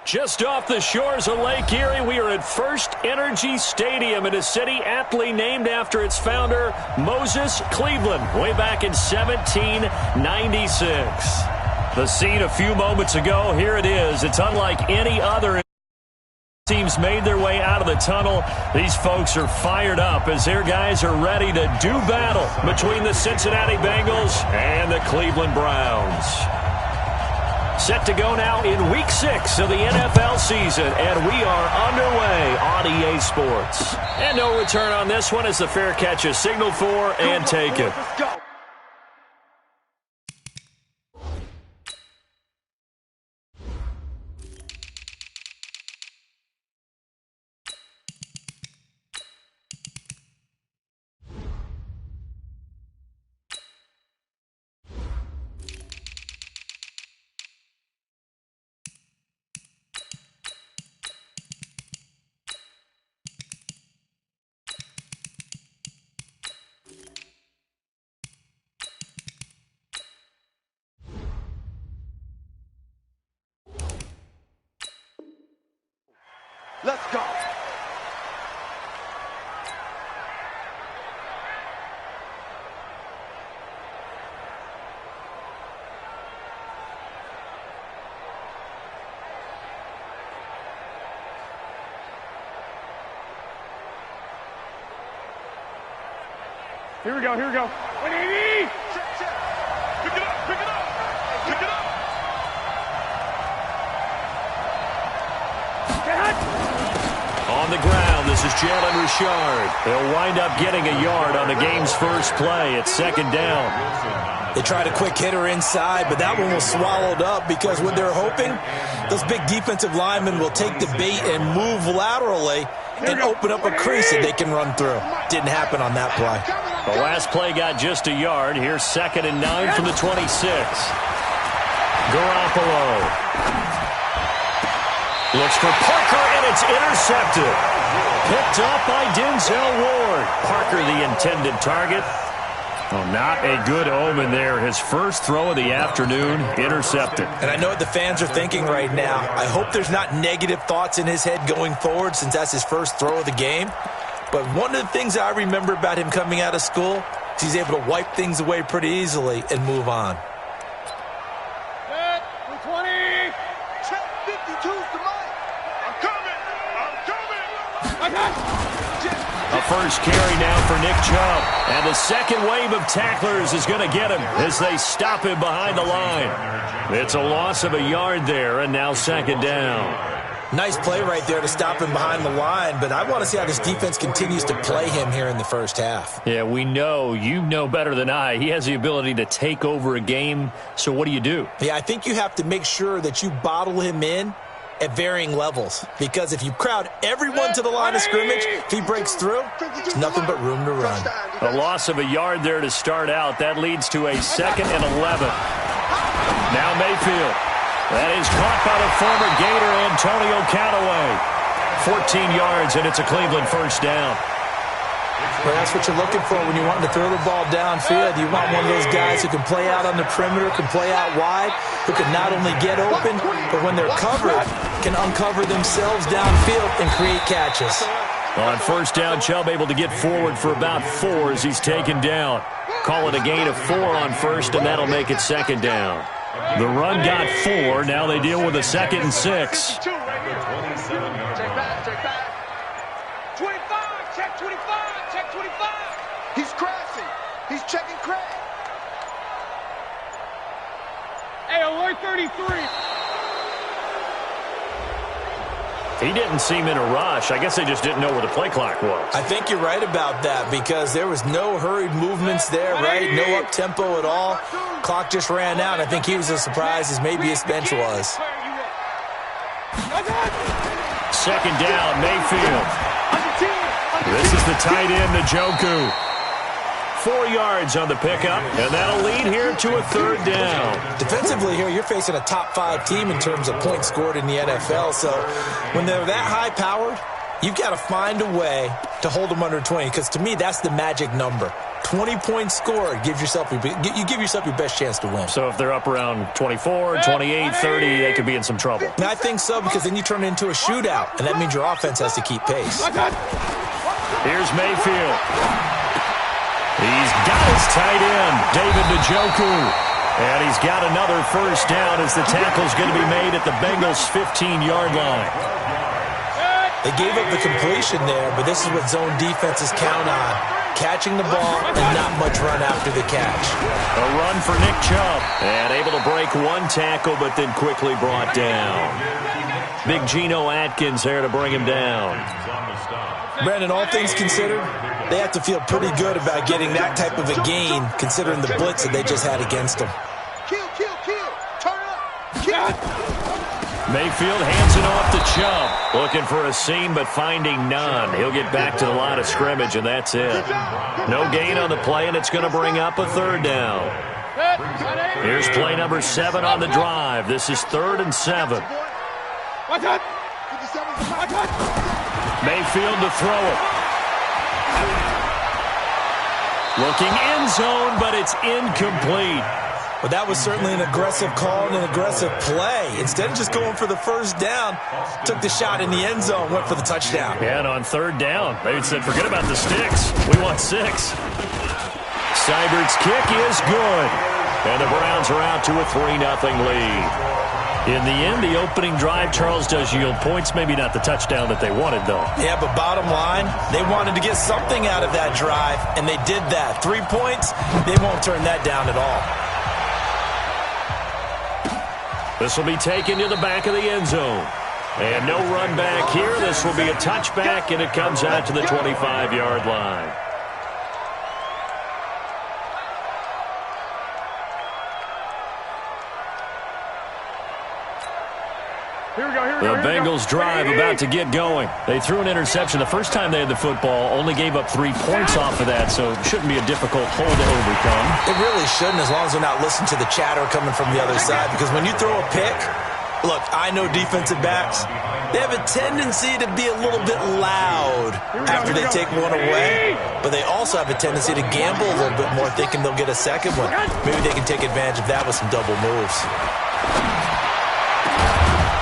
Just off the shores of Lake Erie, we are at First Energy Stadium in a city aptly named after its founder, Moses Cleveland, way back in 1796. The scene a few moments ago, here it is. It's unlike any other. Teams made their way out of the tunnel. These folks are fired up as their guys are ready to do battle between the Cincinnati Bengals and the Cleveland Browns. Set to go now in Week 6 of the NFL season, and we are underway on EA Sports. And no return on this one as the fair catch is signaled for and taken. Let's go. Here we go, here we go. 180! Check. Pick it up, pick it up, pick it up. On the ground, this is Jalen Richard. They'll wind up getting a yard on the game's first play. It's second down. They tried a quick hitter inside, but that one was swallowed up because what they're hoping, those big defensive linemen will take the bait and move laterally and open up a crease that they can run through. Didn't happen on that play. The last play got just a yard. Here's 2nd and 9 from the 26. Garoppolo looks for Parker, and it's intercepted. Picked up by Denzel Ward. Parker, the intended target. Oh, not a good omen there. His first throw of the afternoon, intercepted. And I know what the fans are thinking right now. I hope there's not negative thoughts in his head going forward since that's his first throw of the game. But one of the things I remember about him coming out of school is he's able to wipe things away pretty easily and move on. Set, 20. Check 52's the mic. I'm coming. I got A first carry now for Nick Chubb. And the second wave of tacklers is going to get him as they stop him behind the line. It's a loss of a yard there, and now second down. Nice play right there to stop him behind the line, but I want to see how this defense continues to play him here in the first half. Yeah, we know. You know better than I. He has the ability to take over a game, so what do you do? Yeah, I think you have to make sure that you bottle him in at varying levels, because if you crowd everyone to the line of scrimmage, if he breaks through, there's nothing but room to run. A loss of a yard there to start out. That leads to a 2nd and 11. Now Mayfield. That is caught by the former Gator Antonio Callaway. 14 yards, and it's a Cleveland first down. Well, that's what you're looking for when you want to throw the ball downfield. You want one of those guys who can play out on the perimeter, can play out wide, who can not only get open, but when they're covered, can uncover themselves downfield and create catches. On first down, Chubb able to get forward for about 4 as he's taken down. Call it a gain of 4 on first, and that'll make it second down. The run got 4. Now they deal with a 2nd and 6. Check back. 25, check 25, check 25. He's crashing. He's checking crash. Hey, alert 33. He didn't seem in a rush. I guess they just didn't know where the play clock was. I think you're right about that because there was no hurried movements there, right? No up-tempo at all. Clock just ran out. I think he was as surprised as maybe his bench was. Second down, Mayfield. This is the tight end, Njoku. 4 yards on the pickup, and that'll lead here to a 3rd down. Defensively here, you're facing a top-5 team in terms of points scored in the NFL, so when they're that high-powered, you've got to find a way to hold them under 20, because to me, that's the magic number. 20-point score, you give yourself your best chance to win. So if they're up around 24, 28, 30, they could be in some trouble. And I think so, because then you turn it into a shootout, and that means your offense has to keep pace. Here's Mayfield. He's got his tight end, David Njoku. And he's got another first down as the tackle's going to be made at the Bengals' 15-yard line. They gave up the completion there, but this is what zone defenses count on. Catching the ball and not much run after the catch. A run for Nick Chubb. And able to break one tackle, but then quickly brought down. Big Geno Atkins there to bring him down. Brandon, all things considered, they have to feel pretty good about getting that type of a gain, considering the blitz that they just had against them. Kill. Turn up. Kill. Mayfield hands it off to Chubb. Looking for a seam, but finding none. He'll get back to the line of scrimmage, and that's it. No gain on the play, and it's going to bring up a third down. Here's play number 7 on the drive. This is 3rd and 7. Mayfield to throw it. Looking end zone, but it's incomplete. But that was certainly an aggressive call and an aggressive play. Instead of just going for the first down, took the shot in the end zone, went for the touchdown. Yeah, and on 3rd down, they said, forget about the sticks. We want 6. Seibert's kick is good. And the Browns are out to a 3-0 lead. In the end, the opening drive, Charles, does yield points. Maybe not the touchdown that they wanted, though. Yeah, but bottom line, they wanted to get something out of that drive, and they did that. 3 points, they won't turn that down at all. This will be taken to the back of the end zone. And no run back here. This will be a touchback, and it comes out to the 25-yard line. The Bengals drive about to get going. They threw an interception the first time they had the football, only gave up 3 points off of that, so it shouldn't be a difficult hole to overcome. It really shouldn't, as long as they're not listening to the chatter coming from the other side, because when you throw a pick, look, I know defensive backs, they have a tendency to be a little bit loud after they take one away, but they also have a tendency to gamble a little bit more, thinking they'll get a second one. Maybe they can take advantage of that with some double moves.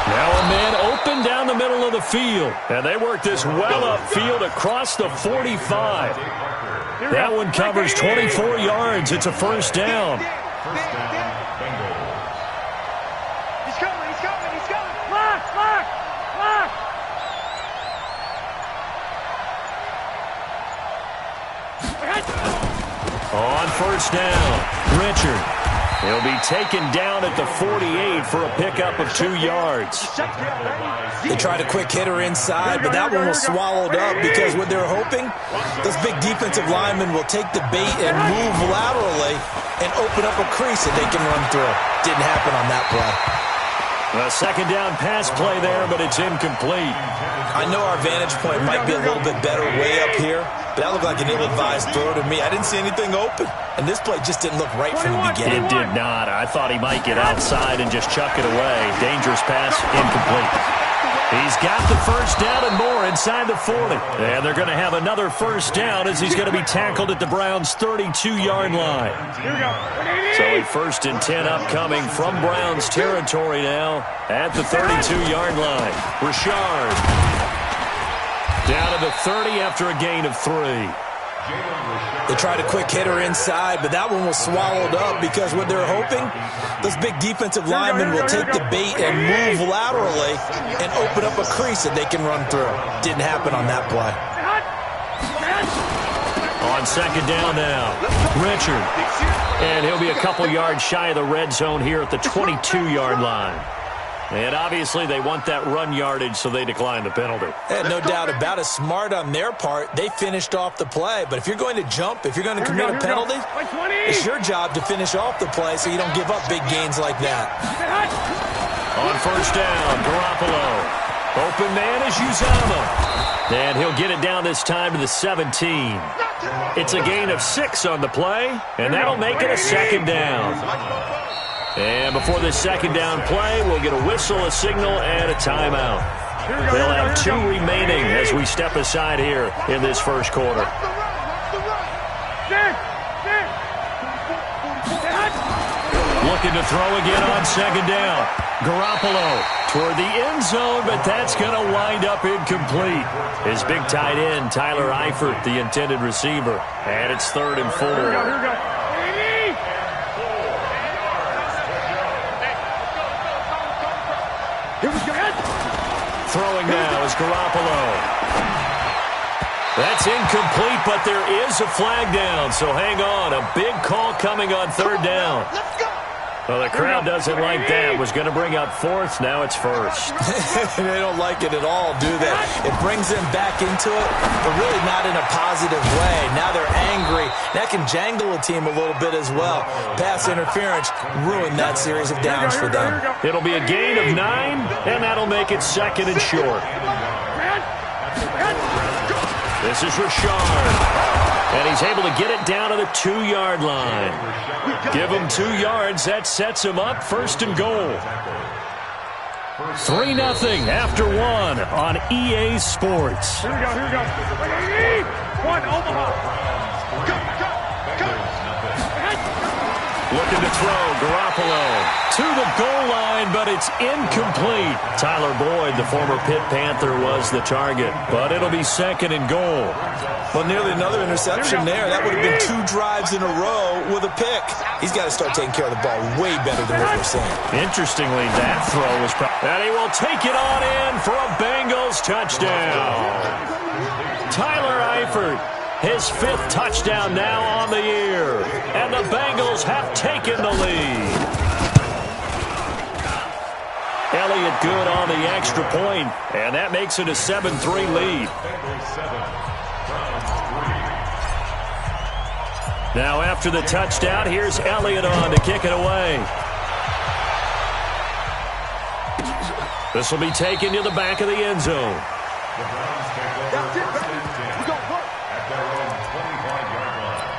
Now a man open down the middle of the field. And they work this well upfield across the 45. That one covers 24 yards. It's a first down. He's coming. Lock. On first down, Richard. He'll be taken down at the 48 for a pickup of 2 yards. They tried a quick hitter inside, but that one was swallowed up because what they're hoping, those big defensive linemen will take the bait and move laterally and open up a crease that they can run through. Didn't happen on that play. A second down pass play there, but it's incomplete. I know our vantage point might be a little bit better way up here, but that looked like an ill-advised throw to me. I didn't see anything open, and this play just didn't look right from the beginning. It did not. I thought he might get outside and just chuck it away. Dangerous pass, incomplete. He's got the first down and more inside the 40. And they're going to have another first down as he's going to be tackled at the Browns' 32-yard line. So a 1st and 10 upcoming from Browns territory now at the 32-yard line. Richard down to the 30 after a gain of 3. They tried a quick hitter inside, but that one was swallowed up because what they're hoping, those big defensive linemen will take the bait and move laterally and open up a crease that they can run through. Didn't happen on that play. On second down now, Richard. And he'll be a couple yards shy of the red zone here at the 22-yard line. And obviously they want that run yardage, so they decline the penalty. No doubt about it. Smart on their part. They finished off the play. But if you're going to jump, if you're going to commit a penalty, it's your job to finish off the play so you don't give up big gains like that. On first down, Garoppolo. Open man is Uzama. And he'll get it down this time to the 17. It's a gain of 6 on the play, and that'll make it a second down. And before this second down play, we'll get a whistle, a signal, and a timeout. They'll have 2 remaining as we step aside here in this first quarter. Looking to throw again on second down. Garoppolo toward the end zone, but that's going to wind up incomplete. His big tight end, Tyler Eifert, the intended receiver. And it's 3rd and 4. Here we go, here we go. Here we go. Throwing now is Garoppolo. That's incomplete, but there is a flag down, so hang on. A big call coming on 3rd down. Let's go. Well, the crowd doesn't like that. Was going to bring up 4th. Now it's 1st. They don't like it at all, do they? It brings them back into it, but really not in a positive way. Now they're angry. That can jangle a team a little bit as well. Pass interference ruined that series of downs for them. It'll be a gain of 9, and that'll make it 2nd and short. This is Richard, and he's able to get it down to the 2-yard line. Give him 2 yards. That sets him up 1st and goal. 3-0 after 1 on EA Sports. Here we go, here we go. 1, Omaha. Looking to throw, Garoppolo to the goal line, but it's incomplete. Tyler Boyd, the former Pitt Panther, was the target, but it'll be 2nd and goal. Well, nearly another interception there. That would have been 2 drives in a row with a pick. He's got to start taking care of the ball way better than what we're seeing. Interestingly, that throw was and he will take it on in for a Bengals touchdown. Tyler Eifert, his 5th touchdown now on the year, and the Bengals have taken the lead. Elliott good on the extra point, and that makes it a 7-3 lead. Now after the touchdown, here's Elliott on to kick it away. This will be taken to the back of the end zone. That's it, baby. We gon' work. At their own 25-yard line.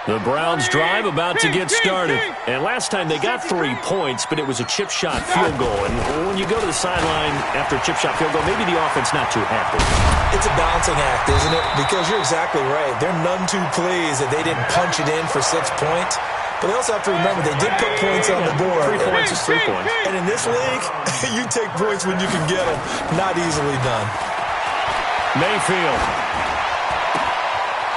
The Browns drive about to get started. And last time they got 3 points, but it was a chip shot field goal. And when you go to the sideline after a chip shot field goal, maybe the offense not too happy. It's a balancing act, isn't it? Because you're exactly right. They're none too pleased that they didn't punch it in for 6 points. But they also have to remember they did put points on the board. 3 points is 3 points. And in this league, you take points when you can get them. Not easily done. Mayfield.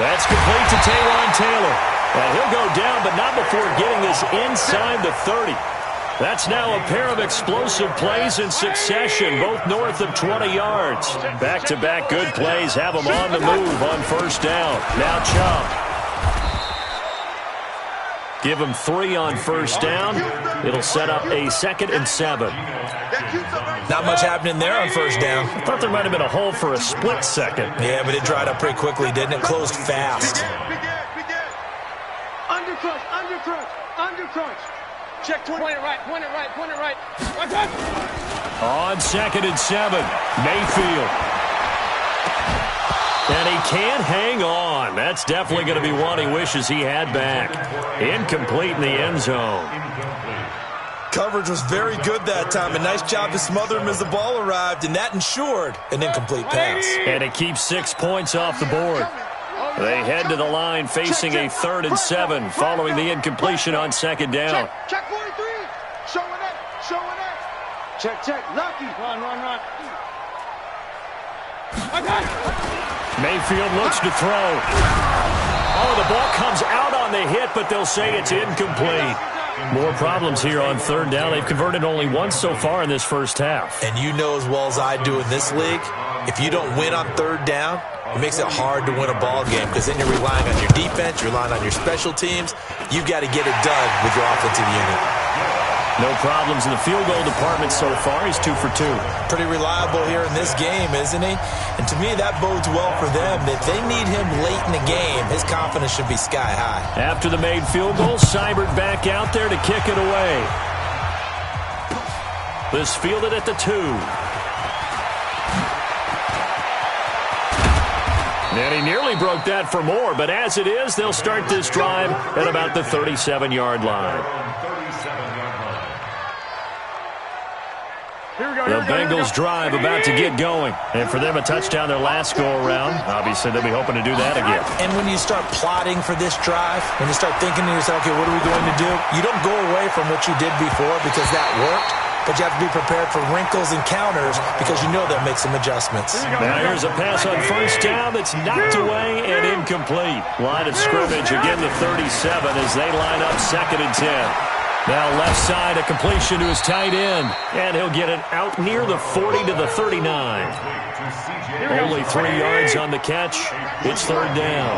That's complete to Taywan Taylor. And he'll go down, but not before getting this inside the 30. That's now a pair of explosive plays in succession, both north of 20 yards. Back-to-back good plays have them on the move on 1st down. Now Chubb. Give him 3 on 1st down. It'll set up a 2nd and 7. Not much happening there on 1st down. I thought there might have been a hole for a split second. Yeah, but it dried up pretty quickly, didn't it? Closed fast. Undercrunch, undercrunch, undercrunch. Check 20. Point it right, point it right, point it right. Watch out. On 2nd and 7, Mayfield. And he can't hang on. That's definitely going to be one he wishes he had back. Incomplete in the end zone. Coverage was very good that time. A nice job to smother him as the ball arrived, and that ensured an incomplete pass. And it keeps 6 points off the board. They head to the line facing a 3rd and 7 following the incompletion on 2nd down. Check 43. Showing that, showing that. Check, lucky. Run. Mayfield looks to throw. Oh, the ball comes out on the hit, but they'll say it's incomplete. More problems here on 3rd down. They've converted only once so far in this first half. And you know as well as I do in this league, if you don't win on 3rd down, it makes it hard to win a ball game because then you're relying on your defense, you're relying on your special teams. You've got to get it done with your offensive unit. No problems in the field goal department so far. He's 2 for 2. Pretty reliable here in this game, isn't he? And to me, that bodes well for them. If they need him late in the game, his confidence should be sky high. After the made field goal, Seibert back out there to kick it away. This fielded at the 2. And he nearly broke that for more, but as it is, they'll start this drive at about the 37-yard line. The Bengals drive about to get going. And for them, a touchdown their last go-around. Obviously, they'll be hoping to do that again. And when you start plotting for this drive, when you start thinking to yourself, okay, what are we going to do? You don't go away from what you did before because that worked. But you have to be prepared for wrinkles and counters because you know they'll make some adjustments. Now here's a pass on first down that's knocked away and incomplete. Line of scrimmage, again the 37 as they line up 2nd and 10. Now left side, a completion to his tight end. And he'll get it out near the 40 to the 39. Only 3 yards on the catch. It's 3rd down.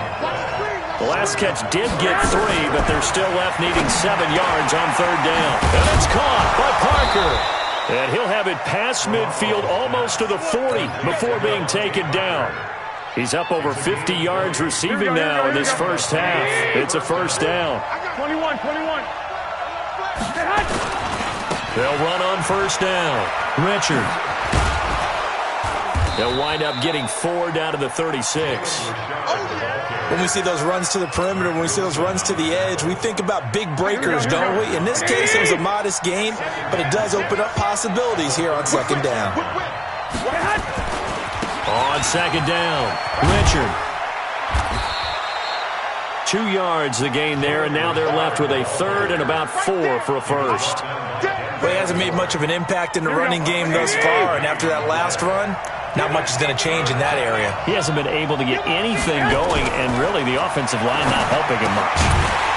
The last catch did get 3, but they're still left needing 7 yards on 3rd down. And it's caught by Parker. And he'll have it past midfield almost to the 40 before being taken down. He's up over 50 yards receiving now in this first half. It's a 1st down. 21. They'll run on 1st down. Richard. They'll wind up getting 4 down to the 36. When we see those runs to the perimeter, when we see those runs to the edge, we think about big breakers, don't we? In this case, it was a modest gain, but it does open up possibilities here on 2nd down. On 2nd down, Richard. 2 yards the gain there, and now they're left with a 3rd and about 4 for a 1st. Well, he hasn't made much of an impact in the running game thus far, and after that last run, not much is going to change in that area. He hasn't been able to get anything going, and really the offensive line not helping him much.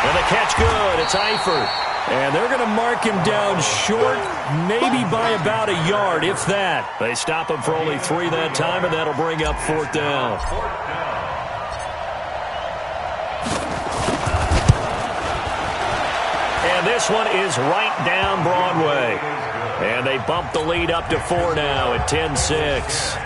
And the catch good. It's Eifert. And they're going to mark him down short, maybe by about a yard, if that. They stop him for only 3 that time, and that'll bring up 4th down. And this one is right down Broadway. And they bump the lead up to 4 now at 10-6.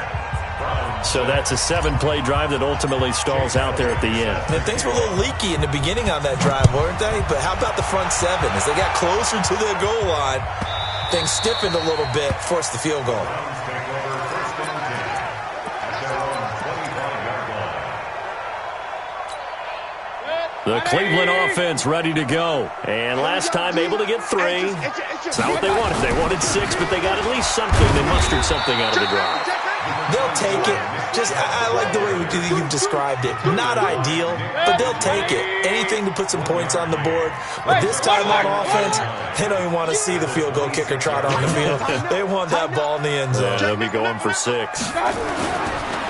So that's a 7-play drive that ultimately stalls out there at the end. And things were a little leaky in the beginning on that drive, weren't they? But how about the front 7? As they got closer to the goal line, things stiffened a little bit, forced the field goal. The Cleveland offense ready to go. And last time able to get 3. It's not what they wanted. They wanted 6, but they got at least something. They mustered something out of the drive. They'll take it. I like the way you've described it. Not ideal, but they'll take it. Anything to put some points on the board. But this time on offense, they don't even want to see the field goal kicker trot on the field. They want that ball in the end zone. Yeah, they'll be going for 6.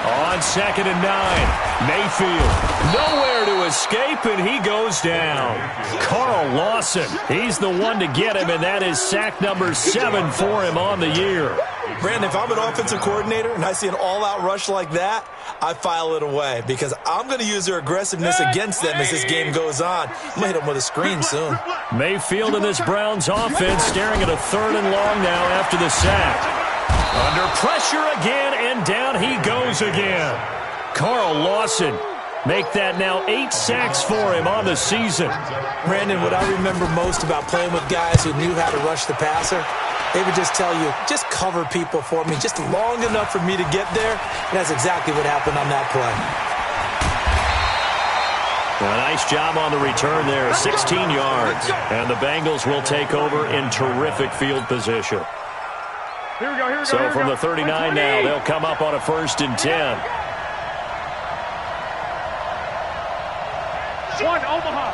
On 2nd and 9, Mayfield. Nowhere to escape, and he goes down. Carl Lawson, he's the one to get him, and that is sack number 7 for him on the year. Brandon, if I'm an offensive coordinator and I see an all-out rush like that, I file it away because I'm going to use their aggressiveness against them as this game goes on. I'm going to hit them with a screen soon. Mayfield in this Browns offense staring at a 3rd and long now after the sack. Under pressure again, and down he goes again. Carl Lawson, make that now 8 sacks for him on the season. Brandon, what I remember most about playing with guys who knew how to rush the passer, they would just tell you, just cover people for me, just long enough for me to get there. And that's exactly what happened on that play. A nice job on the return there, 16 yards. And the Bengals will take over in terrific field position. Here we go. So from the 39 now, they'll come up on a 1st and 10. One, Omaha.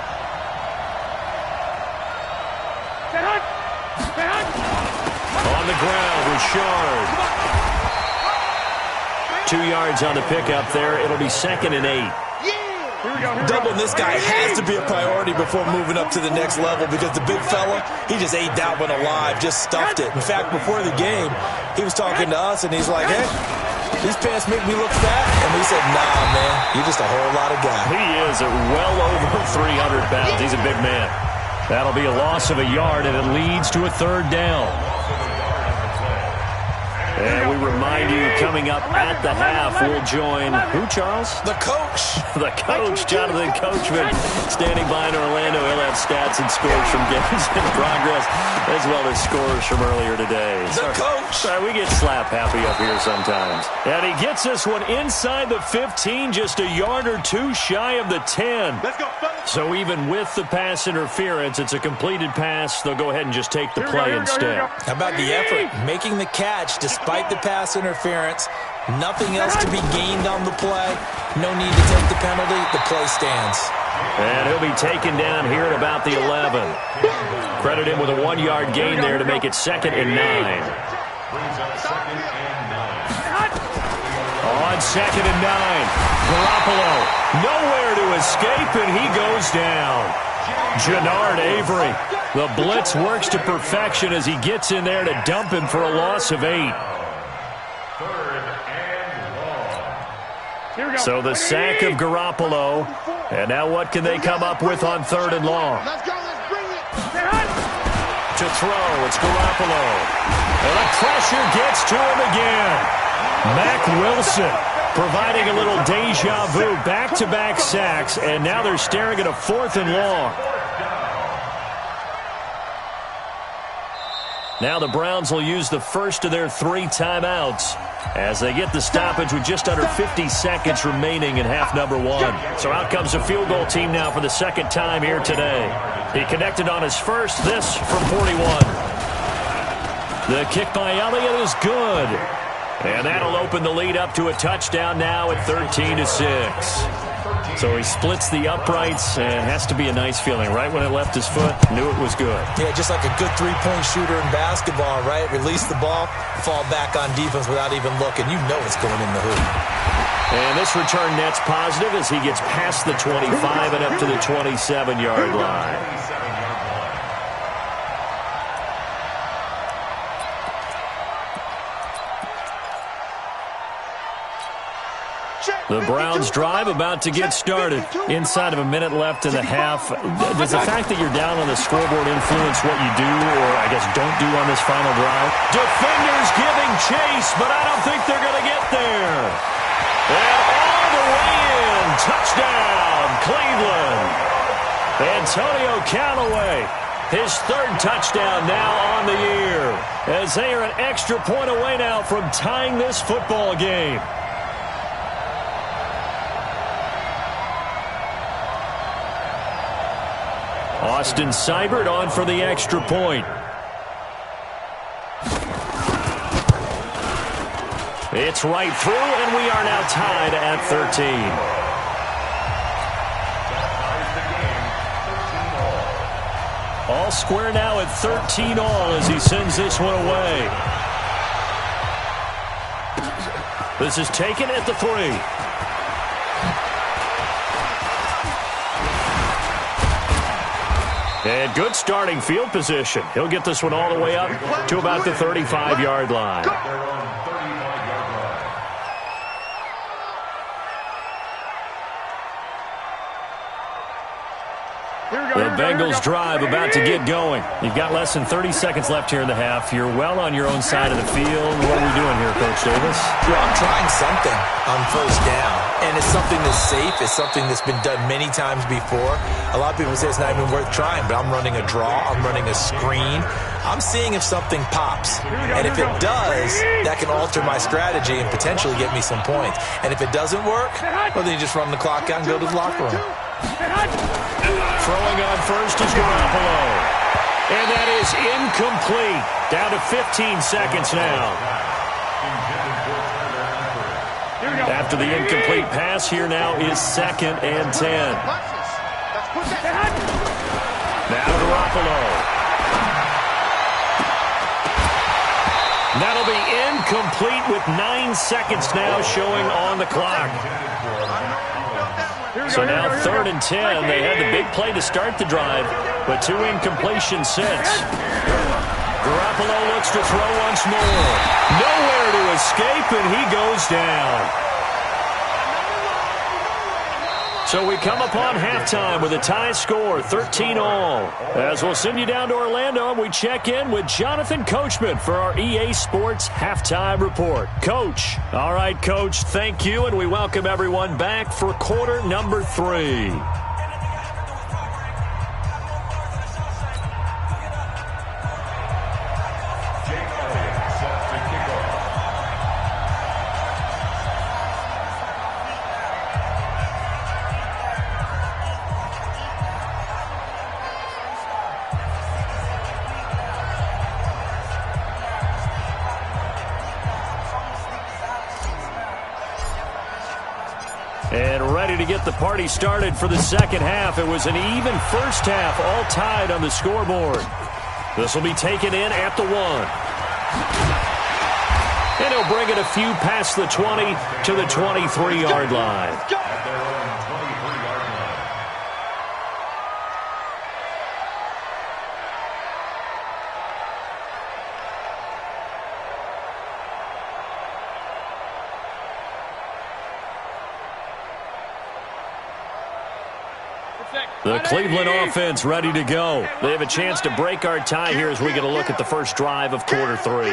On the ground, Richard. 2 yards on the pickup there. It'll be 2nd and 8. Doubling this guy has to be a priority before moving up to the next level because the big fella, he just ate that one alive, just stuffed it. In fact, before the game, he was talking to us, and he's like, hey, these pants make me look fat. And we said, nah, man, you're just a whole lot of guy. He is at well over 300 pounds. He's a big man. That'll be a loss of a yard, and it leads to a 3rd down. And we remind you, coming up at the half, we'll join who, Charles? The coach. The coach, Jonathan Coachman, standing by in Orlando. He'll have about stats and scores from games in progress, as well as scores from earlier today. Sorry, we get slap happy up here sometimes. And he gets this one inside the 15, just a yard or two shy of the 10. Let's go, fellas. So even with the pass interference, it's a completed pass. They'll go ahead and just take the play instead. How about the effort? Making the catch despite the pass interference. Nothing else to be gained on the play. No need to take the penalty. The play stands. And he'll be taken down here at about the 11. Credit him with a 1-yard gain there to make it 2nd and 9. Brings up 2nd and 9. On 2nd and 9, Garoppolo nowhere to escape, and he goes down. Jannard Avery. The blitz works to perfection as he gets in there to dump him for a loss of 8. So the sack of Garoppolo. And now what can they come up with on 3rd and long? Let's go, let's bring it. To throw, it's Garoppolo. And the pressure gets to him again. Mack Wilson providing a little deja vu. Back-to-back sacks, and now they're staring at a 4th and long. Now the Browns will use the first of their 3 timeouts as they get the stoppage with just under 50 seconds remaining in half number 1. So out comes the field goal team now for the 2nd time here today. He connected on his first, this from 41. The kick by Elliott is good. And that'll open the lead up to a touchdown now at 13-6. So he splits the uprights, and it has to be a nice feeling. Right when it left his foot, knew it was good. Yeah, just like a good three-point shooter in basketball, right? Release the ball, fall back on defense without even looking. You know it's going in the hoop. And this return net's positive as he gets past the 25 and up to the 27-yard line. The Browns drive about to get started. Inside of a minute left in the half. Does the fact that you're down on the scoreboard influence what you do, or I guess don't do on this final drive? Defenders giving chase, but I don't think they're going to get there. And all the way in. Touchdown, Cleveland. Antonio Callaway, his 3rd touchdown now on the year, as they are an extra point away now from tying this football game. Austin Seibert on for the extra point. It's right through, and we are now tied at 13. All square now at 13 all as he sends this one away. This is taken at the 3. And good starting field position. He'll get this one all the way up to about the 35-yard line. The Bengals drive about to get going. You've got less than 30 seconds left here in the half. You're well on your own side of the field. What are we doing here, Coach Davis? Well, I'm trying something on 1st down. And it's something that's safe. It's something that's been done many times before. A lot of people say it's not even worth trying, but I'm running a draw. I'm running a screen. I'm seeing if something pops. And if it does, that can alter my strategy and potentially get me some points. And if it doesn't work, well, then you just run the clock out and go to the locker room. Throwing on first is Garoppolo. And that is incomplete. Down to 15 seconds now. After the incomplete pass, here now is 2nd and 10. Now Garoppolo. That'll be incomplete with 9 seconds now showing on the clock. So now 3rd and 10. They had the big play to start the drive, but 2 incompletions since. Garoppolo looks to throw once more. Nowhere to escape, and he goes down. So we come upon halftime with a tie score, 13 all. As we'll send you down to Orlando, and we check in with Jonathan Coachman for our EA Sports Halftime Report. Coach. All right, Coach, thank you, and we welcome everyone back for quarter number 3. ready to get the party started for the second half. It was an even first half, all tied on the scoreboard. This will be taken in at the 1. And he'll bring it a few past the 20 to the 23-yard line. The Cleveland offense ready to go. They have a chance to break our tie here as we get a look at the first drive of quarter 3.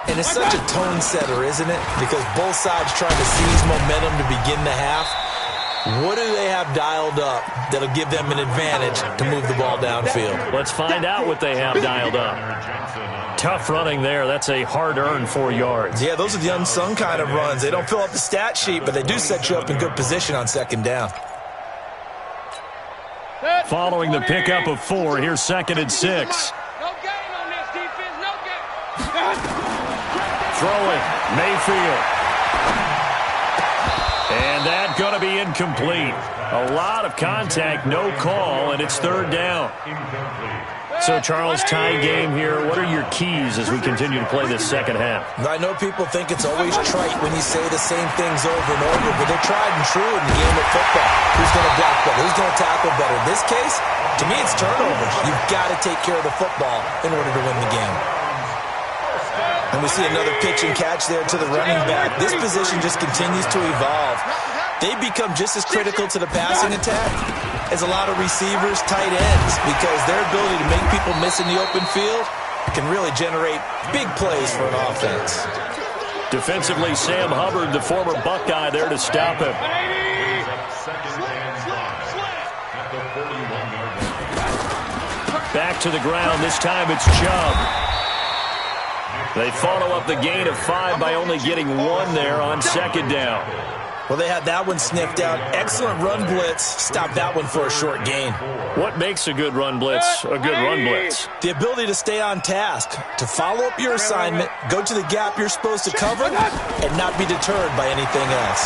And it's such a tone setter, isn't it? Because both sides trying to seize momentum to begin the half. What do they have dialed up that'll give them an advantage to move the ball downfield? Let's find out what they have dialed up. Tough running there. That's a hard-earned 4 yards. Yeah, those are the unsung kind of runs. They don't fill up the stat sheet, but they do set you up in good position on second down. Following the pickup of 4, here's 2nd and 6. No gain on this defense, no gain. Throwing, Mayfield. And that's going to be incomplete. A lot of contact, no call, and it's 3rd down. So, Charles, tie game here. What are your keys as we continue to play this second half? I know people think it's always trite when you say the same things over and over, but they're tried and true in the game of football. Who's going to block better? Who's going to tackle better? In this case, to me, it's turnovers. You've got to take care of the football in order to win the game. And we see another pitch and catch there to the running back. This position just continues to evolve. They become just as critical to the passing attack as a lot of receivers, tight ends, because their ability to make people miss in the open field can really generate big plays for an offense. Defensively, Sam Hubbard, the former Buckeye, there to stop him. Back to the ground. This time it's Chubb. They follow up the gain of 5 by only getting 1 there on 2nd down. Well, they had that one sniffed out. Excellent run blitz. Stop that one for a short gain. What makes a good run blitz a good run blitz? The ability to stay on task, to follow up your assignment, go to the gap you're supposed to cover, and not be deterred by anything else.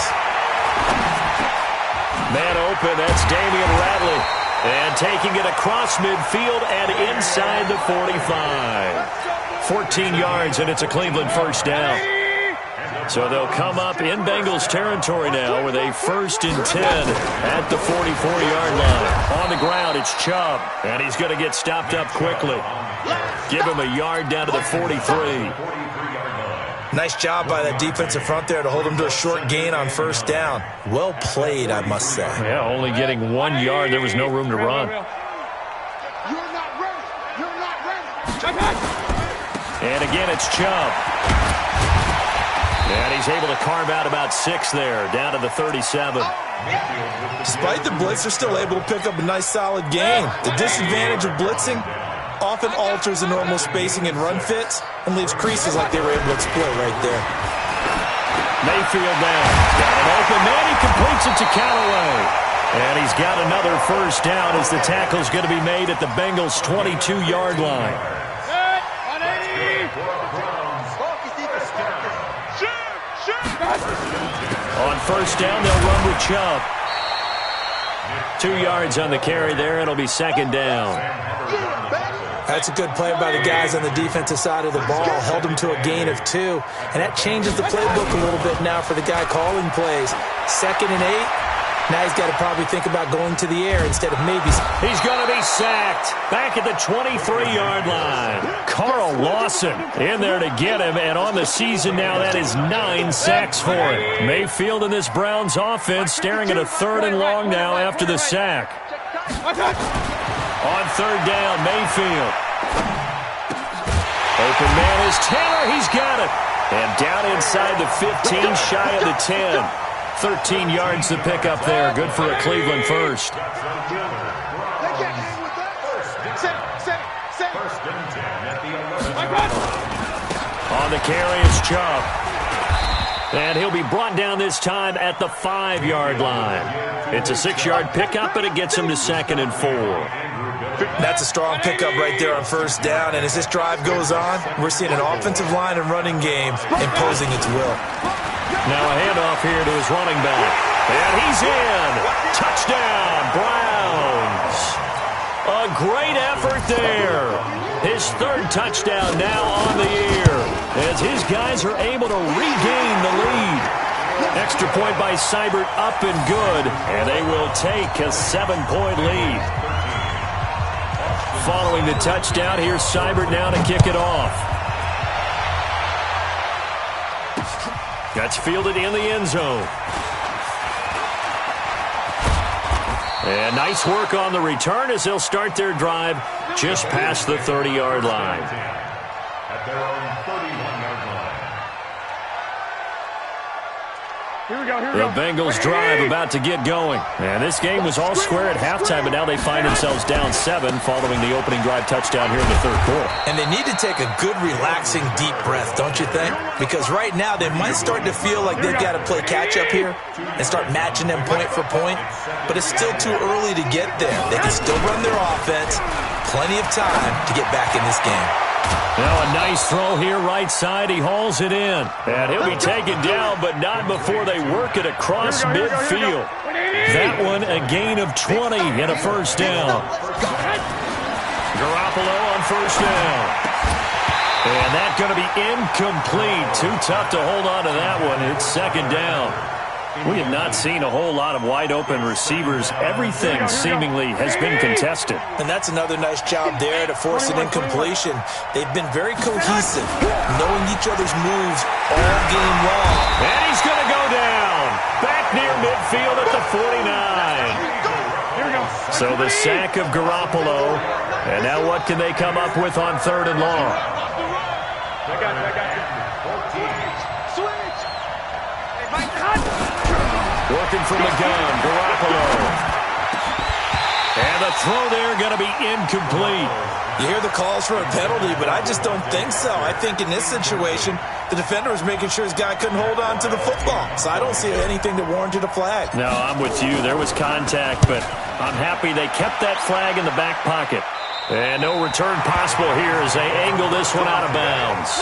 Man open, that's Damian Radley. And taking it across midfield and inside the 45. 14 yards, and it's a Cleveland first down. So they'll come up in Bengals territory now with a 1st and 10 at the 44-yard line. On the ground, it's Chubb, and he's going to get stopped up quickly. Give him a yard down to the 43. Nice job by that defensive front there to hold him to a short gain on 1st down. Well played, I must say. Yeah, only getting 1 yard. There was no room to run. You're not ready. You're not ready. And again, it's Chubb. And he's able to carve out about 6 there, down to the 37. Despite the blitz, they're still able to pick up a nice solid gain. The disadvantage of blitzing often alters the normal spacing and run fits and leaves creases like they were able to exploit right there. Mayfield down. Got an open man. He completes it to Callaway. And he's got another first down as the tackle's going to be made at the Bengals' 22-yard line. On 1st down, they'll run with Chubb. 2 yards on the carry there. It'll be 2nd down. That's a good play by the guys on the defensive side of the ball. Held them to a gain of 2. And that changes the playbook a little bit now for the guy calling plays. 2nd and 8. Now he's got to probably think about going to the air instead of maybe. He's going to be sacked back at the 23-yard line. Carl Lawson in there to get him, and on the season now, that is 9 sacks for him. Mayfield in this Browns offense staring at a 3rd and long now after the sack. On 3rd down, Mayfield. Open man is Taylor. He's got it. And down inside the 15, shy of the 10. 13 yards to pick up there. Good for a Cleveland first. On the carry is Chubb. And he'll be brought down this time at the 5-yard line. It's a 6-yard pickup, but it gets him to 2nd and 4. That's a strong pickup right there on 1st down. And as this drive goes on, we're seeing an offensive line and running game imposing its will. Now a handoff here to his running back. And he's in. Touchdown, Browns. A great effort there. His third touchdown now on the year as his guys are able to regain the lead. Extra point by Seibert up and good, and they will take a 7-point lead. Following the touchdown, here's Seibert now to kick it off. That's fielded in the end zone. And nice work on the return as they'll start their drive just past the 30-yard line. At their own 31-yard line. Here we go, here we The go. Bengals drive about to get going. And this game was all square at halftime, but now they find themselves down 7 following the opening drive touchdown here in the third quarter. And they need to take a good, relaxing, deep breath, don't you think? Because right now they might start to feel like they've got to play catch-up here and start matching them point for point. But it's still too early to get there. They can still run their offense. Plenty of time to get back in this game. Now a nice throw here right side. He hauls it in. And he'll be taken down, but not before they work it across midfield. That one a gain of 20 and a first down. Garoppolo on first down. And that's going to be incomplete. Too tough to hold on to that one. It's second down. We have not seen a whole lot of wide-open receivers. Everything seemingly has been contested. And that's another nice job there to force an incompletion. They've been very cohesive, knowing each other's moves all game long. And he's going to go down. Back near midfield at the 49. So the sack of Garoppolo. And now what can they come up with on third and long? I got you. Switch. Hey, Mike, Working from the gun, Garoppolo. And the throw there going to be incomplete. You hear the calls for a penalty, but I just don't think so. I think in this situation, the defender was making sure his guy couldn't hold on to the football. So I don't see anything that warranted a flag. No, I'm with you. There was contact, but I'm happy they kept that flag in the back pocket. And no return possible here as they angle this one out of bounds.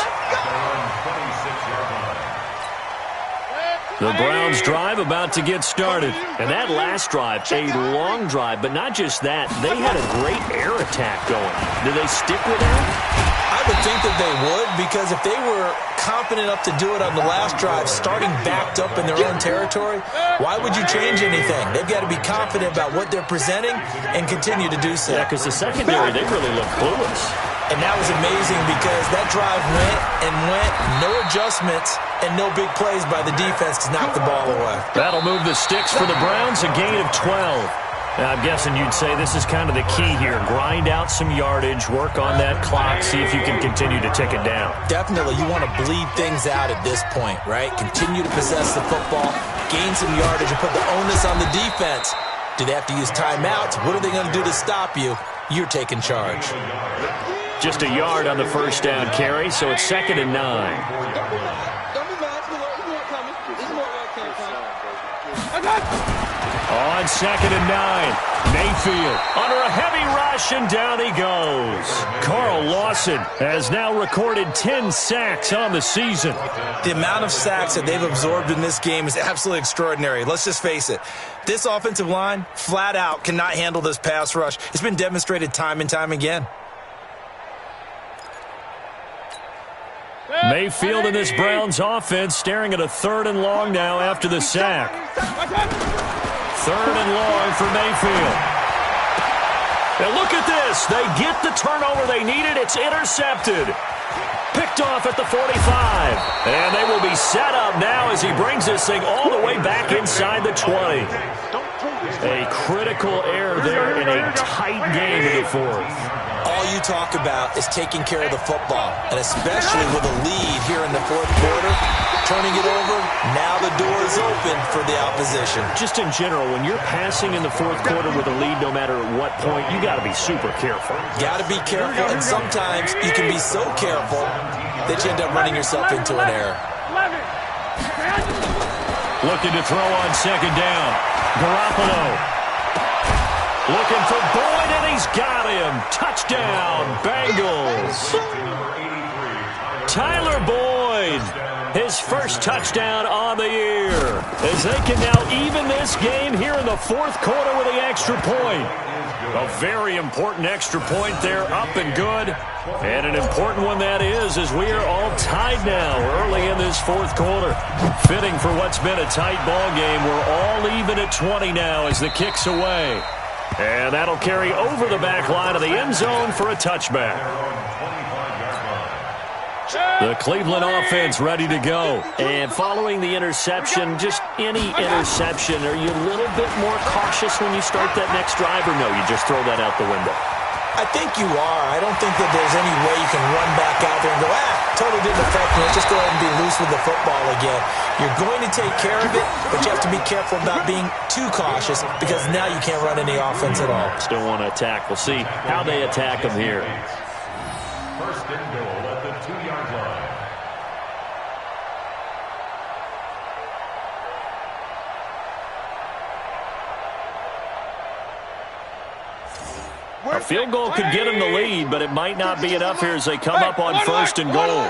The Browns drive about to get started. And that last drive, a long drive, but not just that. They had a great air attack going. Do they stick with that? I would think that they would, because if they were confident enough to do it on the last drive, starting backed up in their own territory, why would you change anything? They've got to be confident about what they're presenting and continue to do so. Yeah, because the secondary, they really look clueless. And that was amazing because that drive went, no adjustments, and no big plays by the defense to knock the ball away. That'll move the sticks for the Browns, a gain of 12. Now, I'm guessing you'd say this is kind of the key here. Grind out some yardage, work on that clock, see if you can continue to tick it down. Definitely, you want to bleed things out at this point, right? Continue to possess the football, gain some yardage, and put the onus on the defense. Do they have to use timeouts? What are they going to do to stop you? You're taking charge. Just a yard on the first down carry, so it's 2nd and 9. Don't be mad. You know it coming. This is more where it came from. On 2nd and 9, Mayfield under a heavy rush, and down he goes. Carl Lawson has now recorded 10 sacks on the season. The amount of sacks that they've absorbed in this game is absolutely extraordinary. Let's just face it. This offensive line, flat out, cannot handle this pass rush. It's been demonstrated time and time again. Mayfield in this Browns offense staring at a 3rd and long now after the sack. 3rd and long for Mayfield. And look at this. They get the turnover they needed. It's intercepted. Picked off at the 45. And they will be set up now as he brings this thing all the way back inside the 20. A critical error there in a tight game in the 4th. All you talk about is taking care of the football, and especially with a lead here in the 4th quarter, turning it over, now the door is open for the opposition. Just in general, when you're passing in the 4th quarter with a lead, no matter at what point, you got to be super careful. Got to be careful, and sometimes you can be so careful that you end up running yourself into an error. Looking to throw on 2nd down. Garoppolo. Looking for Boyd, and he's got him. Touchdown, Bengals. Tyler Boyd his first touchdown on the year, as they can now even this game here in the fourth quarter with the extra point. A very important extra point there, up and good. And an important one that is, as we are all tied now early in this fourth quarter. Fitting for what's been a tight ball game. We're all even at 20 now as the kick's away. And that'll carry over the back line of the end zone for a touchback. The Cleveland offense ready to go. And following the interception, just any interception, are you a little bit more cautious when you start that next drive, or no, you just throw that out the window? I think you are. I don't think that there's any way you can run back out there and go, totally didn't affect me. Let's just go ahead and be loose with the football again. You're going to take care of it, but you have to be careful about being too cautious, because now you can't run any offense at all. Still want to attack. We'll see how they attack them here. First and goal at the 2-yard line. A field goal could get them the lead, but it might not be enough here as they come up on first and goal.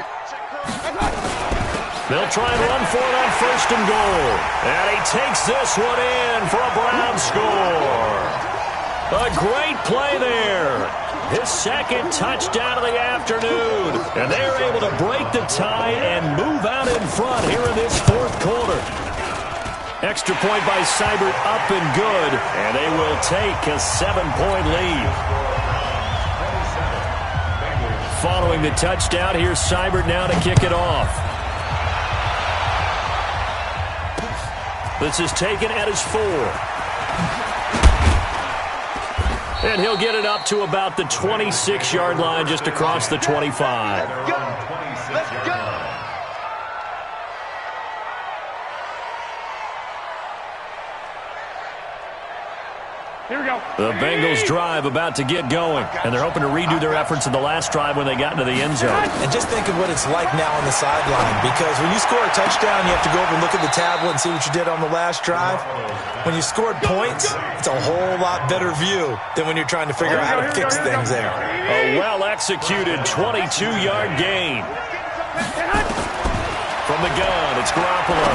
They'll try and run for it on first and goal. And he takes this one in for a Brown score. A great play there. His second touchdown of the afternoon. And they're able to break the tie and move out in front here in this fourth quarter. Extra point by Seibert, up and good. And they will take a 7-point lead. Following the touchdown, here's Seibert now to kick it off. This is taken at his 4. And he'll get it up to about the 26-yard line, just across the 25. Let's go. Here we go. The Bengals drive about to get going, and they're hoping to redo their efforts in the last drive when they got into the end zone. And just think of what it's like now on the sideline, because when you score a touchdown, you have to go over and look at the tablet and see what you did on the last drive. When you scored points, it's a whole lot better view than when you're trying to figure out how to fix things there. A well-executed 22-yard gain. From the gun, it's Garoppolo.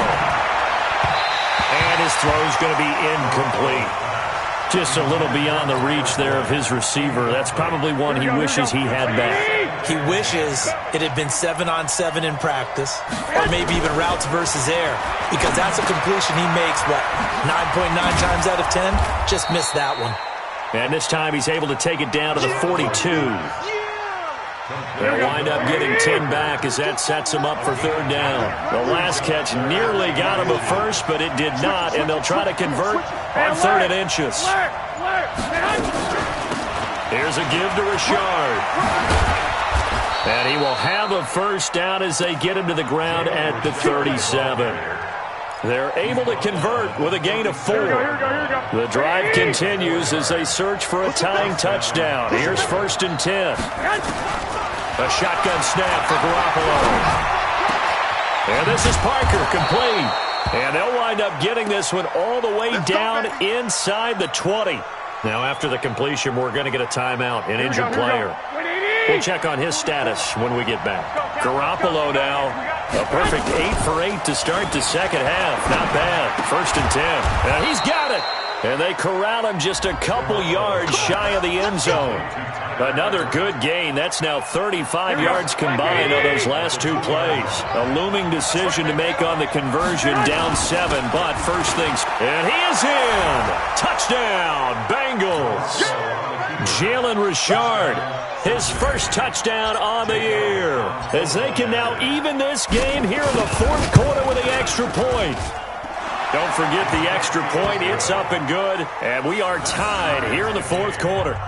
And his throw's going to be incomplete. Just a little beyond the reach there of his receiver. That's probably one he wishes he had back. He wishes it had been 7-on-7 in practice, or maybe even routes versus air, because that's a completion he makes, what, 9.9 times out of 10? Just missed that one. And this time he's able to take it down to the 42. They'll wind up getting 10 back as that sets him up for third down. The last catch nearly got him a first, but it did not, and they'll try to convert on 3rd and inches. Here's a give to Richard. And he will have a first down as they get him to the ground at the 37. They're able to convert with a gain of 4. The drive continues as they search for a tying touchdown. Here's 1st and 10. A shotgun snap for Garoppolo. And this is Parker, complete. And they'll wind up getting this one all the way down inside the 20. Now, after the completion, we're going to get a timeout, an injured player. We'll check on his status when we get back. Garoppolo now, a perfect 8 for 8 to start the second half. Not bad. 1st and 10. And he's got it. And they corral him just a couple yards shy of the end zone. Another good gain. That's now 35 yards combined on those last 2 plays. A looming decision to make on the conversion, down 7, but first things. And he is in. Touchdown, Bengals. Jalen Richard, his first touchdown on the year, as they can now even this game here in the fourth quarter with the extra point. Don't forget the extra point. It's up and good, and we are tied here in the fourth quarter.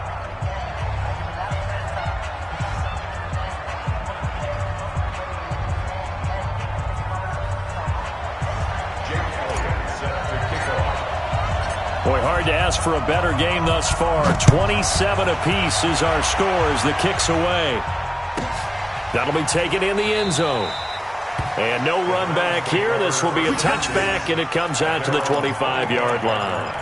Boy, hard to ask for a better game thus far. 27 apiece is our score as the kick's away. That'll be taken in the end zone. And no run back here. This will be a touchback, and it comes out to the 25-yard line.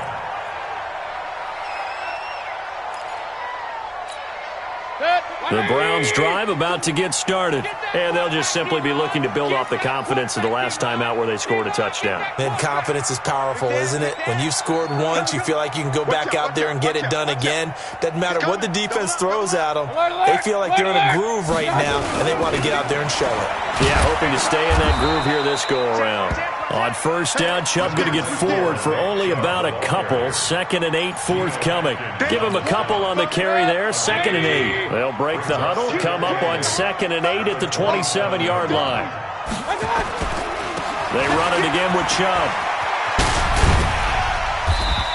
The Browns' drive about to get started, and they'll just simply be looking to build off the confidence of the last time out where they scored a touchdown. And confidence is powerful, isn't it? When you've scored once, you feel like you can go back out there and get it done again. Doesn't matter what the defense throws at them. They feel like they're in a groove right now, and they want to get out there and show it. Yeah, hoping to stay in that groove here this go-around. On first down, Chubb going to get forward for only about a couple. 2nd and 8 forthcoming. Give him a couple on the carry there. 2nd and 8. They'll break the huddle, come up on 2nd and 8 at the 27-yard line. They run it again with Chubb.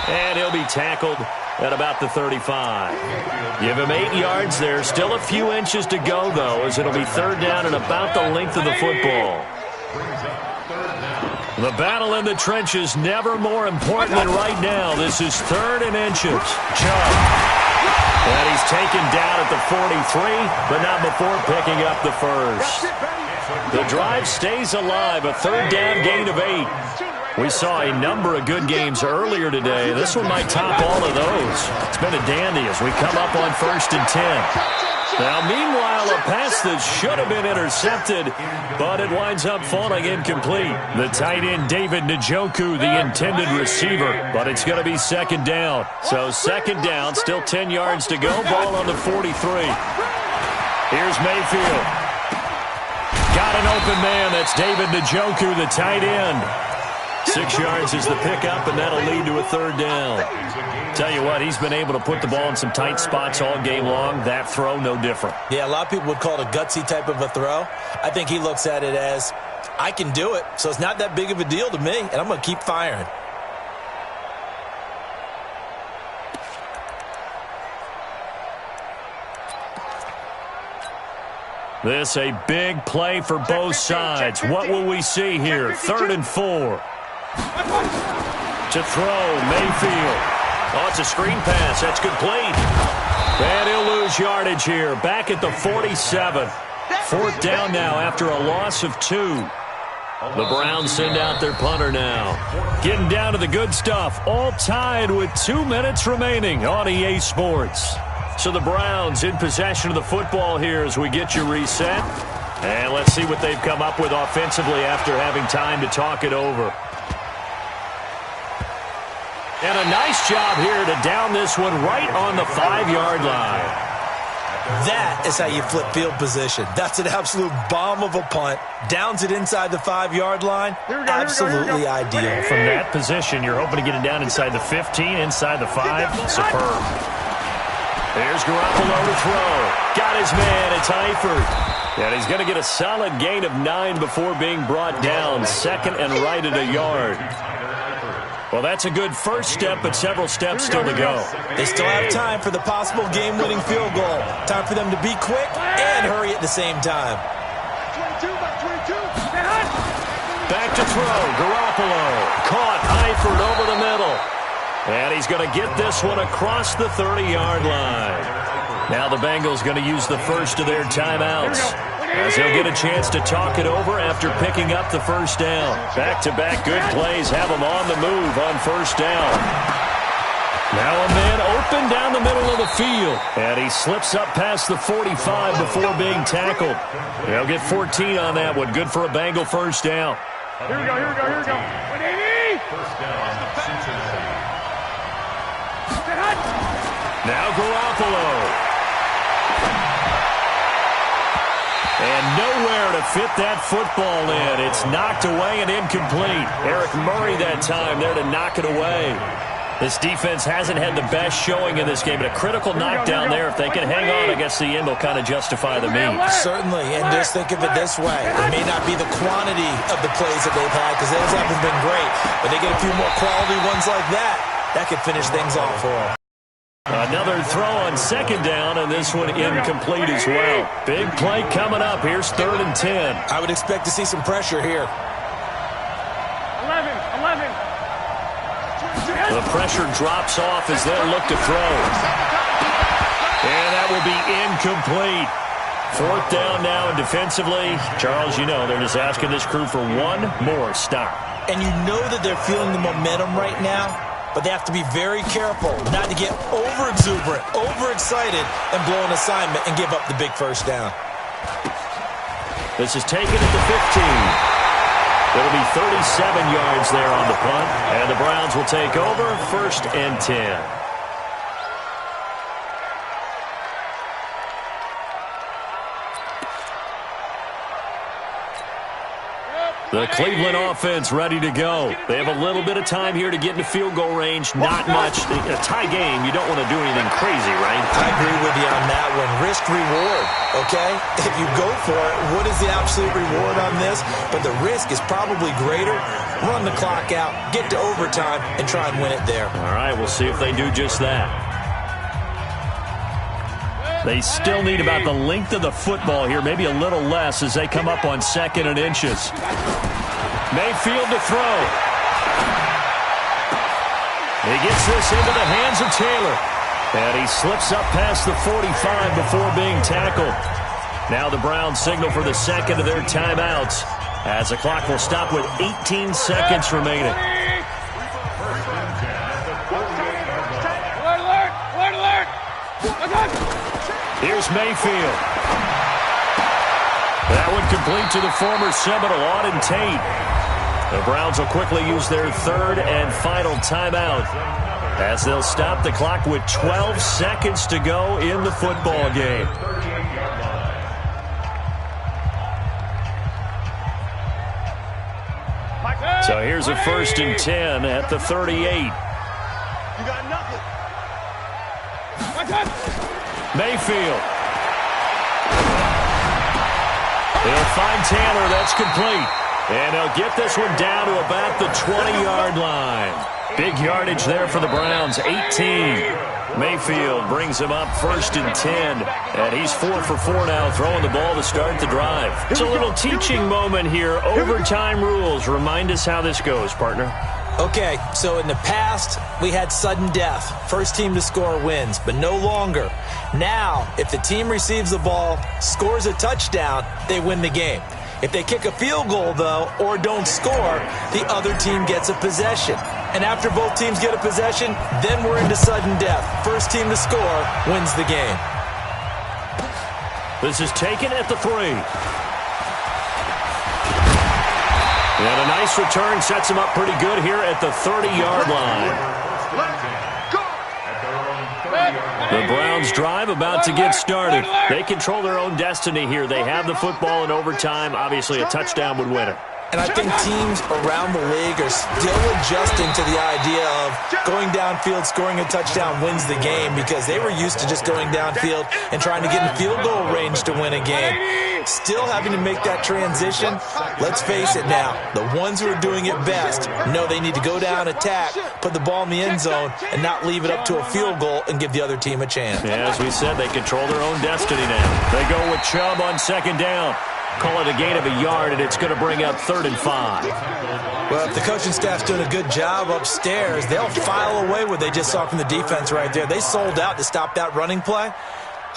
And he'll be tackled at about the 35. Give him 8 yards there. Still a few inches to go, though, as it'll be 3rd down and about the length of the football. The battle in the trenches never more important than right now. This is 3rd and inches. Chubb. And he's taken down at the 43, but not before picking up the first. The drive stays alive. A 3rd down gain of 8. We saw a number of good games earlier today. This one might top all of those. It's been a dandy as we come up on 1st and 10. Now, meanwhile, a pass that should have been intercepted, but it winds up falling incomplete. The tight end, David Njoku, the intended receiver, but it's going to be 2nd down. So 2nd down, still 10 yards to go, ball on the 43. Here's Mayfield. Got an open man. That's David Njoku, the tight end. 6 yards is the pickup, and that'll lead to a 3rd down. Tell you what, he's been able to put the ball in some tight spots all game long. That throw, no different. Yeah, a lot of people would call it a gutsy type of a throw. I think he looks at it as, I can do it, so it's not that big of a deal to me, and I'm going to keep firing. This a big play for both sides. What will we see here? 3rd and 4. To throw, Mayfield. Oh, it's a screen pass. That's complete. And he'll lose yardage here. Back at the 47. 4th down now after a loss of 2. The Browns send out their punter now. Getting down to the good stuff. All tied with 2 minutes remaining on EA Sports. So the Browns in possession of the football here as we get you reset. And let's see what they've come up with offensively after having time to talk it over. And a nice job here to down this one right on the 5-yard line. That is how you flip field position. That's an absolute bomb of a punt. Downs it inside the 5-yard line. Absolutely ideal. From that position, you're hoping to get it down inside the 15, inside the 5. Superb. There's Garoppolo to throw. Got his man. It's Eifert. And he's going to get a solid gain of 9 before being brought down. 2nd and right at a yard. Well, that's a good first step, but several steps still to go. They still have time for the possible game-winning field goal. Time for them to be quick and hurry at the same time. Back to throw. Garoppolo. Caught. Eifert over the middle. And he's going to get this one across the 30-yard line. Now the Bengals going to use the first of their timeouts, as they'll get a chance to talk it over after picking up the first down. Back-to-back good plays have them on the move on first down. Now a man open down the middle of the field, and he slips up past the 45 before being tackled. They'll get 14 on that one. Good for a Bengal first down. Here we go, here we go, here we go. 180! First down, Cincinnati. Now Garoppolo. And nowhere to fit that football in. It's knocked away and incomplete. Eric Murray that time there to knock it away. This defense hasn't had the best showing in this game, but a critical knockdown there. If they can hang on, I guess the end will kind of justify the means. Certainly, and just think of it this way. It may not be the quantity of the plays that they've had, because those haven't been great, but they get a few more quality ones like that. That could finish things off for them. Another throw on 2nd down, and this one incomplete as well. Big play coming up. Here's 3rd and 10. I would expect to see some pressure here. 11. The pressure drops off as they'll look to throw. And that will be incomplete. 4th down now, and defensively, Charles, you know, they're just asking this crew for one more stop. And you know that they're feeling the momentum right now. but they have to be very careful not to get over-exuberant, overexcited, and blow an assignment and give up the big first down. This is taken at the 15. It'll be 37 yards there on the punt, and the Browns will take over 1st and 10. The Cleveland offense ready to go. They have a little bit of time here to get into field goal range. Not much. A tie game, you don't want to do anything crazy, right? I agree with you on that one. Risk-reward, okay? If you go for it, what is the absolute reward on this? But the risk is probably greater. Run the clock out, get to overtime, and try and win it there. All right, we'll see if they do just that. They still need about the length of the football here, maybe a little less as they come up on 2nd and inches. Mayfield to throw. He gets this into the hands of Taylor. And he slips up past the 45 before being tackled. Now the Browns signal for the second of their timeouts as the clock will stop with 18 seconds remaining. Here's Mayfield. That one complete to the former Seminole, Auden Tate. The Browns will quickly use their 3rd and final timeout as they'll stop the clock with 12 seconds to go in the football game. So here's a 1st and 10 at the 38. You got nothing. Mayfield. He'll find Taylor. That's complete. And they'll get this one down to about the 20-yard line. Big yardage there for the Browns, 18. Mayfield brings him up 1st and 10. And he's 4 for 4 now, throwing the ball to start the drive. It's a little teaching moment here. Overtime rules. Remind us how this goes, partner. Okay, so in the past, we had sudden death. First team to score wins, but no longer. Now, if the team receives the ball, scores a touchdown, they win the game. If they kick a field goal, though, or don't score, the other team gets a possession. And after both teams get a possession, then we're into sudden death. First team to score wins the game. This is taken at the 3. And a nice return sets him up pretty good here at the 30-yard line. The Browns drive about to get started. They control their own destiny here. They have the football in overtime. Obviously, a touchdown would win it. And I think teams around the league are still adjusting to the idea of going downfield, scoring a touchdown wins the game because they were used to just going downfield and trying to get in field goal range to win a game. Still having to make that transition. Let's face it now, the ones who are doing it best know they need to go down, attack, put the ball in the end zone, and not leave it up to a field goal and give the other team a chance. Yeah, as we said, they control their own destiny now. They go with Chubb on 2nd down. Call it a gain of a yard, and it's going to bring up 3rd and 5. Well, if the coaching staff's doing a good job upstairs, they'll file away what they just saw from the defense right there. They sold out to stop that running play.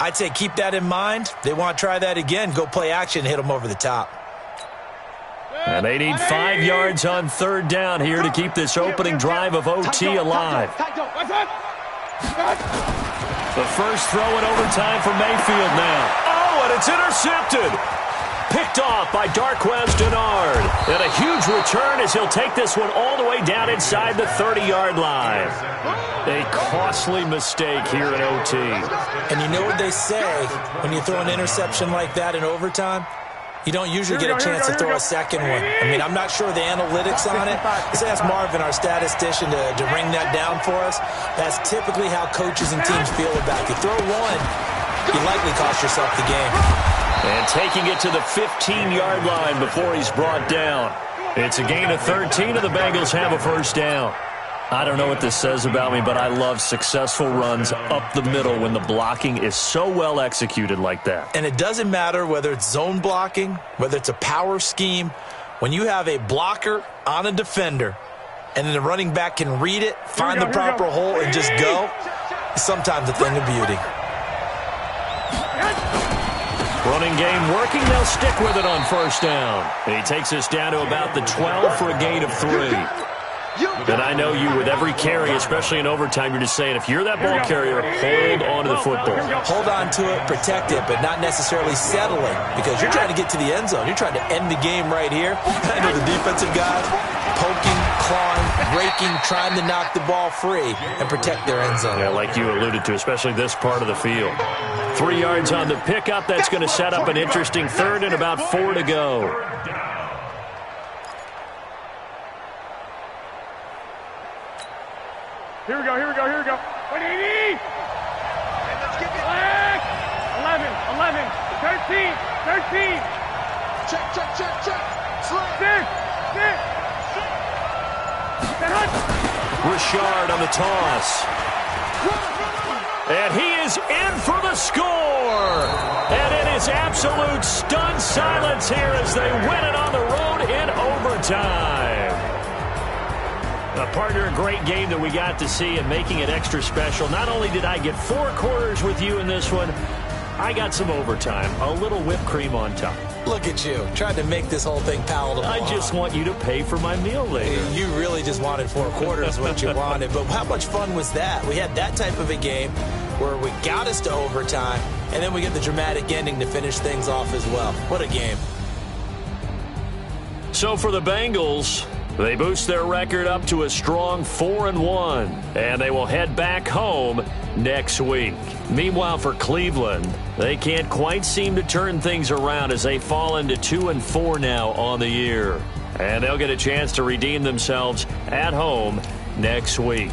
I'd say keep that in mind. They want to try that again, go play action, and hit them over the top. And they need 5 yards on 3rd down here to keep this opening drive of OT alive. The first throw in overtime for Mayfield now. Oh, and it's intercepted. Picked off by Darquez Denard. And a huge return as he'll take this one all the way down inside the 30-yard line. A costly mistake here in OT. And you know what they say when you throw an interception like that in overtime? You don't usually get a chance to throw a second one. I mean, I'm not sure the analytics on it. Let's ask Marvin, our statistician, to ring that down for us. That's typically how coaches and teams feel about it. You throw one, you likely cost yourself the game. And taking it to the 15-yard line before he's brought down. It's a gain of 13, and the Bengals have a first down. I don't know what this says about me, but I love successful runs up the middle when the blocking is so well executed like that. And it doesn't matter whether it's zone blocking, whether it's a power scheme. When you have a blocker on a defender, and then the running back can read it, find the proper hole, and just go, it's sometimes a thing of beauty. Running game working. They'll stick with it on first down. He takes us down to about the 12 for a gain of 3. And I know you, with every carry, especially in overtime, you're just saying, if you're that ball carrier, hold on to the football. Hold on to it, protect it, but not necessarily settling, because you're trying to get to the end zone. You're trying to end the game right here. I know the defensive guys poking, clawing, raking, trying to knock the ball free and protect their end zone. Yeah, like you alluded to, especially this part of the field. 3 yards on the pickup. That's going to set up an interesting third and about 4 to go. Here we go, here we go, here we go. 180! 11, 11, 13, 13. Check. Richard on the toss. And he is in for the score. And it is absolute stunned silence here as they win it on the road in overtime. Partner, a great game that we got to see and making it extra special. Not only did I get 4 quarters with you in this one, I got some overtime, a little whipped cream on top. Look at you, trying to make this whole thing palatable. I just want you to pay for my meal later. You really just wanted 4 quarters, what you wanted. But how much fun was that? We had that type of a game where we got us to overtime, and then we get the dramatic ending to finish things off as well. What a game. So for the Bengals, they boost their record up to a strong 4-1, and they will head back home next week. Meanwhile, for Cleveland, they can't quite seem to turn things around as they fall into 2-4 now on the year. And they'll get a chance to redeem themselves at home next week.